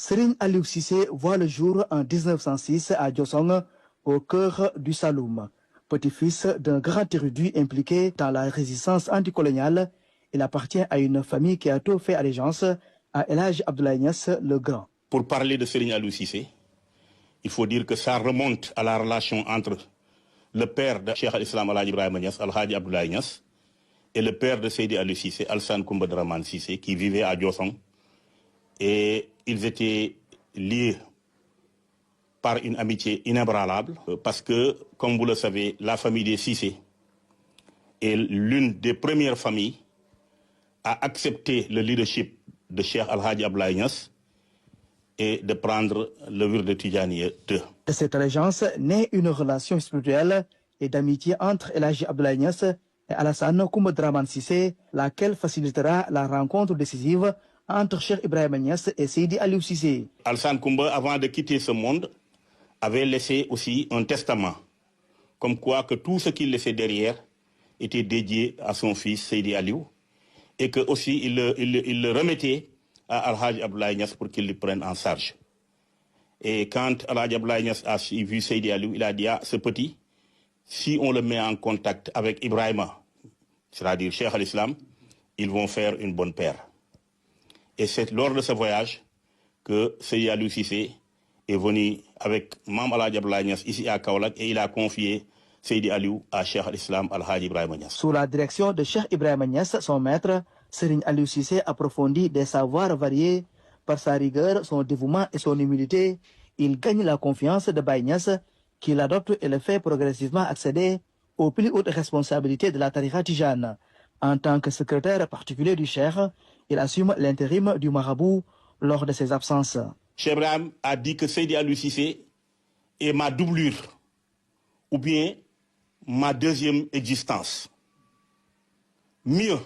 Serigne Aliou Cissé voit le jour en 1906 à Diossong, au cœur du Saloum. Petit-fils d'un grand érudit impliqué dans la résistance anticoloniale, il appartient à une famille qui a tout fait allégeance à El Hadji Abdoulaye Niass le Grand. Pour parler de Serigne Aliou Cissé, il faut dire que ça remonte à la relation entre le père de Cheikh al-Islam Al Hadji Ibrahima Niass, Al Hadji Abdoulaye Niass, et le père de Seydi Aliou Cissé, Alassane Coumba Dramane Cissé, qui vivait à Diossong. Et ils étaient liés par une amitié inébranlable, parce que, comme vous le savez, la famille des Cissé est l'une des premières familles à accepter le leadership de Cheikh Al Hadji Abdoulaye Niass et de prendre le wird Tidjaniya II. De cette allégeance naît une relation spirituelle et d'amitié entre El Hadji Abdoulaye Niass et Alassane Coumba Dramane Cissé, laquelle facilitera la rencontre décisive entre Cheikh Ibrahima Niass et Seydi Aliou Cissé. Alassane Coumba, avant de quitter ce monde, avait laissé aussi un testament, comme quoi que tout ce qu'il laissait derrière était dédié à son fils Seydi Aliou, et que aussi il le remettait à Al Hadji Abdoulaye Niass pour qu'il le prenne en charge. Et quand Al Hadji Abdoulaye Niass a vu Seydi Aliou, il a dit à ce petit, si on le met en contact avec Ibrahima, c'est-à-dire Cheikh al-Islam, ils vont faire une bonne paire. Et c'est lors de ce voyage que Seydi Aliou Cissé est venu avec Mame El Hadji Abdoulaye Niass ici à Kaolack et il a confié Seydi Aliou à Cheikh al-Islam Al Hadji Ibrahima Niass. Sous la direction de Cheikh Ibrahima Niass, son maître, Serigne Aliou Cissé approfondit des savoirs variés. Par sa rigueur, son dévouement et son humilité, il gagne la confiance de Baye Niass, qui l'adopte et le fait progressivement accéder aux plus hautes responsabilités de la tariqa tijane. En tant que secrétaire particulier du Cheikh, il assume l'intérim du marabout lors de ses absences. Cheikh Ibrahim a dit que Seydi Aliou Cissé est ma doublure, ou bien ma deuxième existence. Mieux,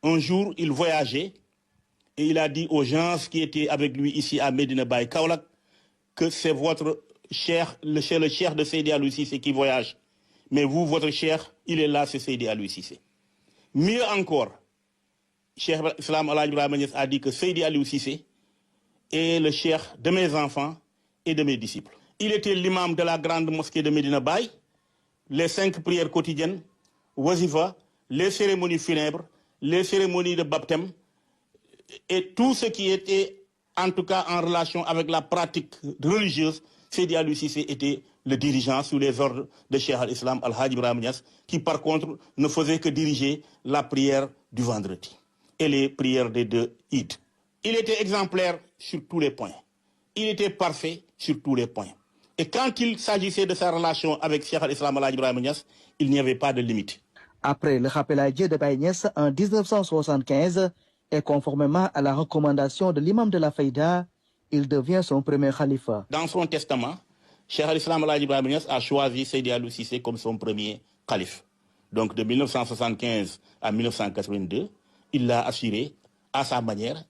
un jour, il voyageait et il a dit aux gens qui étaient avec lui ici à Medina Baye Kaolack que c'est votre cher, le cheikh de Seydi Aliou Cissé qui voyage. Mais vous, votre cheikh, il est là, c'est Seydi Aliou Cissé. Mieux encore, Cheikh Islam Al Hadji Ibrahima Niass a dit que Seydi Aliou Cissé est le cheikh de mes enfants et de mes disciples. Il était l'imam de la grande mosquée de Medina Baye, les 5 prières quotidiennes, wazifa, les cérémonies funèbres, les cérémonies de baptême et tout ce qui était en tout cas en relation avec la pratique religieuse. Seydi Aliou Cissé était le dirigeant sous les ordres de Cheikh al-Islam Al Hadji Ibrahima Niass, qui par contre ne faisait que diriger la prière du vendredi et les prières des 2 Eid. Il était exemplaire sur tous les points. Il était parfait sur tous les points. Et quand il s'agissait de sa relation avec Cheikh al-Islam Al Hadji Ibrahima Niass, il n'y avait pas de limite. Après le rappel à Dieu de Baye Niass en 1975, et conformément à la recommandation de l'imam de la Faïda, il devient son premier khalifa. Dans son testament, Cheikh al-Islam Al Hadji Ibrahima Niass a choisi Seydi Aliou Cissé comme son premier calife. Donc de 1975 à 1982, il l'a assuré à sa manière